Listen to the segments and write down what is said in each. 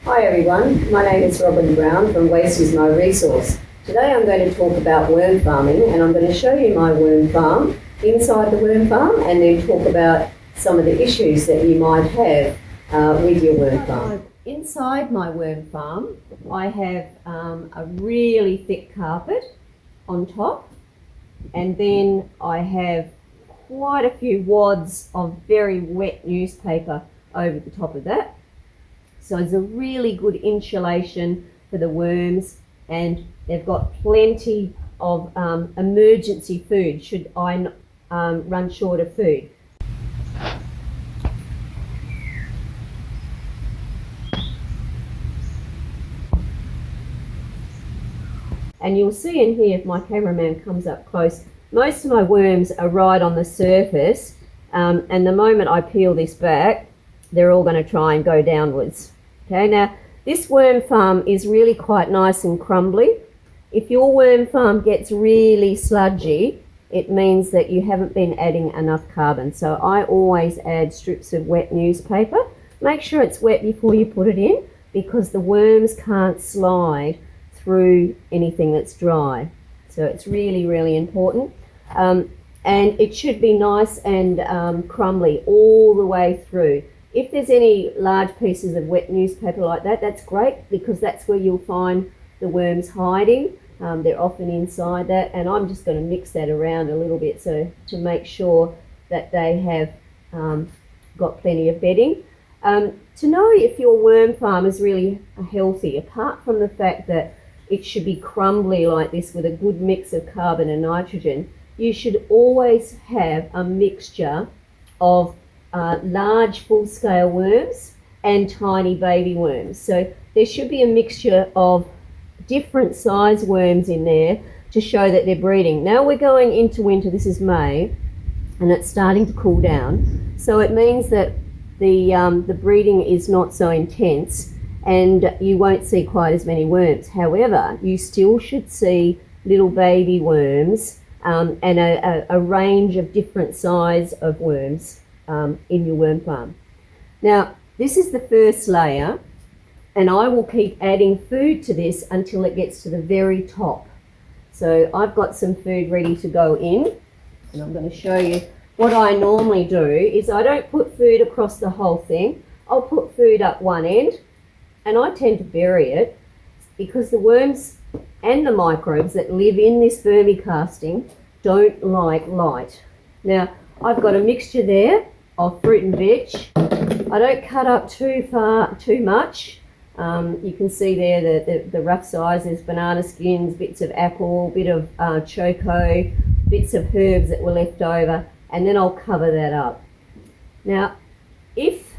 Hi everyone, my name is Robyn from Waste is My Resource. Today I'm going to talk about worm farming, and I'm going to show you my worm farm, inside the worm farm, and then talk about some of the issues that you might have with your worm farm. Inside my worm farm I have a really thick carpet on top, and then I have quite a few wads of very wet newspaper over the top of that. So it's a really good insulation for the worms, and they've got plenty of emergency food should I run short of food. And you'll see in here, if my cameraman comes up close, most of my worms are right on the surface, and the moment I peel this back, they're all going to try and go downwards. Okay, now this worm farm is really quite nice and crumbly. If your worm farm gets really sludgy, it means that you haven't been adding enough carbon. So I always add strips of wet newspaper. Make sure it's wet before you put it in, because the worms can't slide through anything that's dry. So it's really, really important. And it should be nice and crumbly all the way through. If there's any large pieces of wet newspaper like that, that's great, because that's where you'll find the worms hiding. They're often inside that, and I'm just going to mix that around a little bit so to make sure that they have got plenty of bedding. To know if your worm farm is really healthy, apart from the fact that it should be crumbly like this with a good mix of carbon and nitrogen, you should always have a mixture of large full-scale worms and tiny baby worms. So there should be a mixture of different size worms in there to show that they're breeding. Now we're going into winter. This is May, and it's starting to cool down. So it means that the breeding is not so intense, and you won't see quite as many worms. However, you still should see little baby worms and a range of different size of worms in your worm farm. Now, this is the first layer, and I will keep adding food to this until it gets to the very top. So I've got some food ready to go in, and I'm going to show you what I normally do is I don't put food across the whole thing. I'll put food up one end, and I tend to bury it because the worms and the microbes that live in this vermicasting don't like light. Now, I've got a mixture there of fruit and veg. I don't cut up too much. You can see there the rough sizes: banana skins, bits of apple, bit of choco, bits of herbs that were left over, and then I'll cover that up. Now, if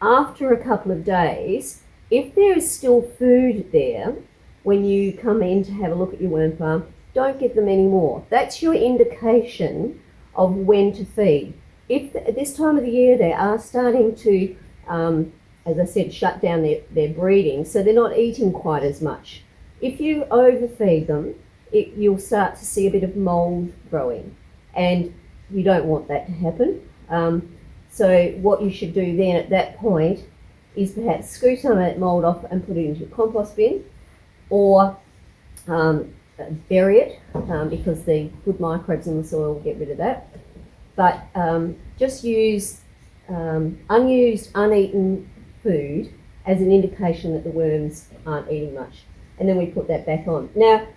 after a couple of days, if there is still food there when you come in to have a look at your worm farm, don't give them any more. That's your indication of when to feed. If at this time of the year they are starting to, as I said, shut down their breeding, so they're not eating quite as much. If you overfeed them, you'll start to see a bit of mold growing, and you don't want that to happen. So what you should do then at that point is perhaps scoop some of that mold off and put it into a compost bin, or bury it, because the good microbes in the soil will get rid of that. But just use unused, uneaten food as an indication that the worms aren't eating much. And then we put that back on. Now,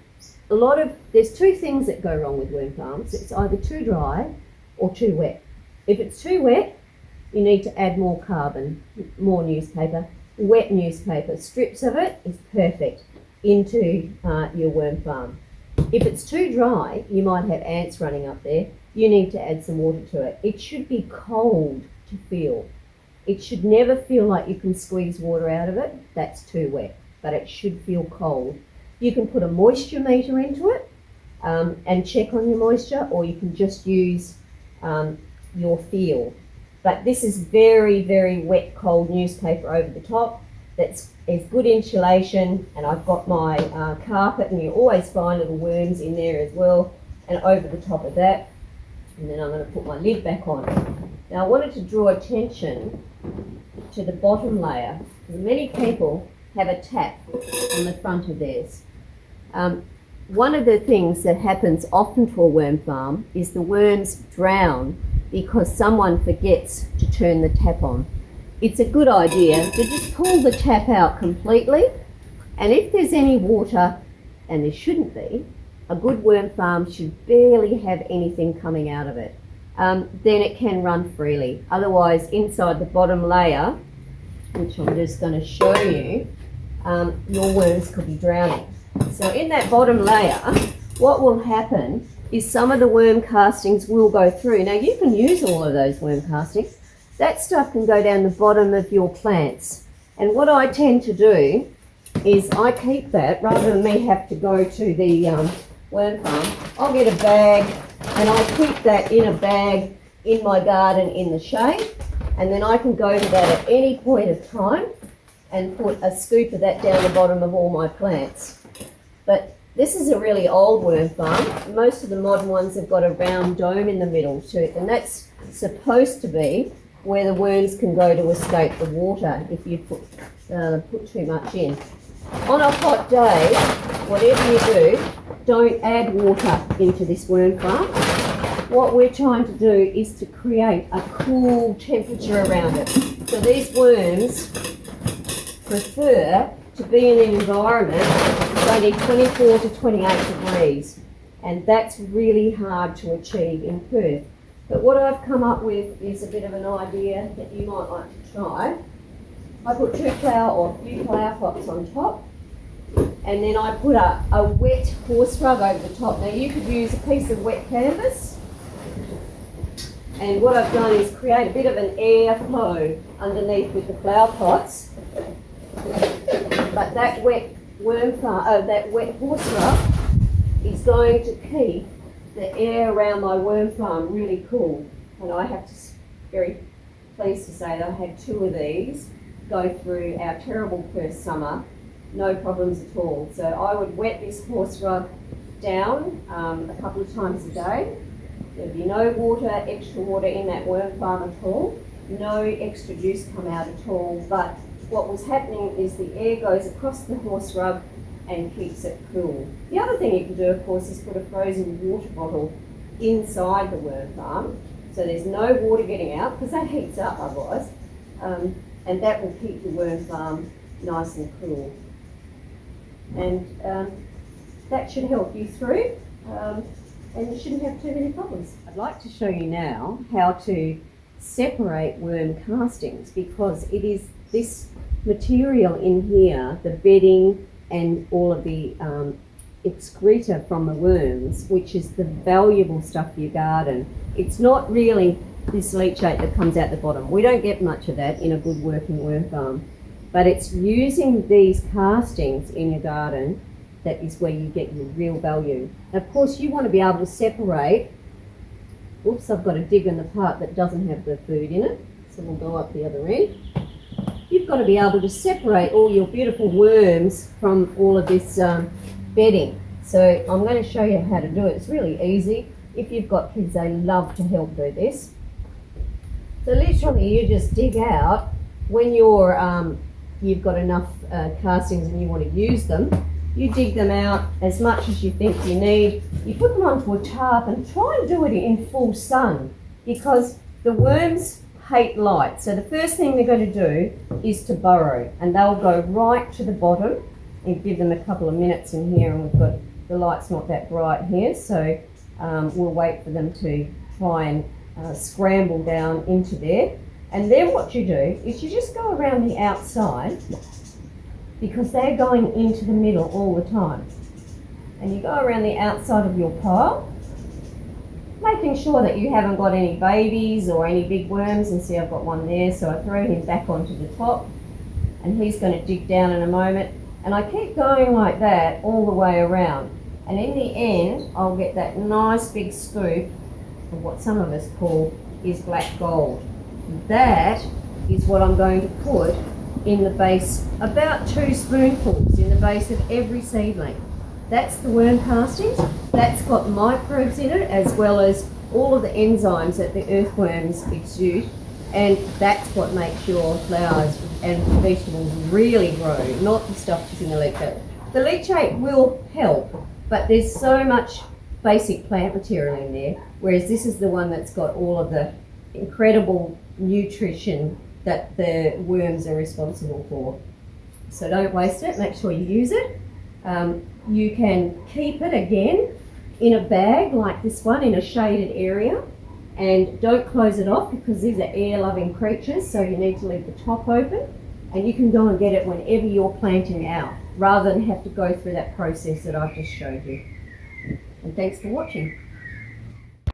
there's two things that go wrong with worm farms. It's either too dry or too wet. If it's too wet, you need to add more carbon, more newspaper, wet newspaper. Strips of it is perfect into your worm farm. If it's too dry, you might have ants running up there. You need to add some water to it. It should be cold to feel. It should never feel like you can squeeze water out of it. That's too wet, but it should feel cold. You can put a moisture meter into it and check on your moisture, or you can just use your feel. But this is very, very wet, cold newspaper over the top. That's good insulation, and I've got my carpet, and you always find little worms in there as well, and over the top of that. And then I'm going to put my lid back on. Now I wanted to draw attention to the bottom layer, because many people have a tap on the front of theirs. One of the things that happens often for a worm farm is the worms drown because someone forgets to turn the tap on. It's a good idea to just pull the tap out completely, and if there's any water, and there shouldn't be, a good worm farm should barely have anything coming out of it. Then it can run freely. Otherwise, inside the bottom layer, which I'm just going to show you, your worms could be drowning. So in that bottom layer, what will happen is some of the worm castings will go through. Now you can use all of those worm castings. That stuff can go down the bottom of your plants. And what I tend to do is I keep that, rather than me have to go to the worm farm, I'll get a bag and I'll keep that in a bag in my garden in the shade, and then I can go to that at any point of time and put a scoop of that down the bottom of all my plants. But this is a really old worm farm. Most of the modern ones have got a round dome in the middle to it, and that's supposed to be where the worms can go to escape the water if you put too much in. On a hot day, whatever you do, don't add water into this worm farm. What we're trying to do is to create a cool temperature around it. So these worms prefer to be in an environment that's only 24 to 28 degrees, and that's really hard to achieve in Perth. But what I've come up with is a bit of an idea that you might like to try. I put a few flower pots on top, and then I put a wet horse rug over the top. Now you could use a piece of wet canvas, and what I've done is create a bit of an air flow underneath with the flower pots. But that wet horse rug is going to keep the air around my worm farm really cool. And I have to, very pleased to say that I had 2 of these go through our terrible first summer, no problems at all. So I would wet this horse rug down a couple of times a day. There'd be no extra water in that worm farm at all, no extra juice come out at all, but what was happening is the air goes across the horse rug and keeps it cool. The other thing you can do, of course, is put a frozen water bottle inside the worm farm, so there's no water getting out, because that heats up otherwise, and that will keep the worm farm nice and cool. And that should help you through, and you shouldn't have too many problems. I'd like to show you now how to separate worm castings, because it is this material in here, the bedding and all of the excreta from the worms, which is the valuable stuff for your garden. It's not really this leachate that comes out the bottom. We don't get much of that in a good working worm farm, but it's using these castings in your garden that is where you get your real value. Of course, you want to be able to separate. Oops, I've got to dig in the part that doesn't have the food in it, so we'll go up the other end. You've got to be able to separate all your beautiful worms from all of this bedding. So I'm going to show you how to do it. It's really easy. If you've got kids, they love to help do this. So literally you just dig out when you've got enough castings and you want to use them. You dig them out as much as you think you need. You put them onto a tarp and try and do it in full sun, because the worms hate light. So the first thing they're going to do is to burrow, and they'll go right to the bottom. And give them a couple of minutes in here, and we've got the light's not that bright here, so we'll wait for them to try and scramble down into there. And then what you do is you just go around the outside, because they're going into the middle all the time. And you go around the outside of your pile, making sure that you haven't got any babies or any big worms. And see, I've got one there, so I throw him back onto the top, and he's going to dig down in a moment. And I keep going like that all the way around. And in the end, I'll get that nice big scoop of what some of us call is black gold. That is what I'm going to put in the base, about 2 spoonfuls in the base of every seedling. That's the worm castings. That's got microbes in it, as well as all of the enzymes that the earthworms exude. And that's what makes your flowers and vegetables really grow, not the stuff that's in the leachate. The leachate will help, but there's so much basic plant material in there, whereas this is the one that's got all of the incredible nutrition that the worms are responsible for. So don't waste it, make sure you use it. You can keep it again in a bag like this one in a shaded area, and don't close it off because these are air-loving creatures, so you need to leave the top open, and you can go and get it whenever you're planting out rather than have to go through that process that I've just showed you. And thanks for watching.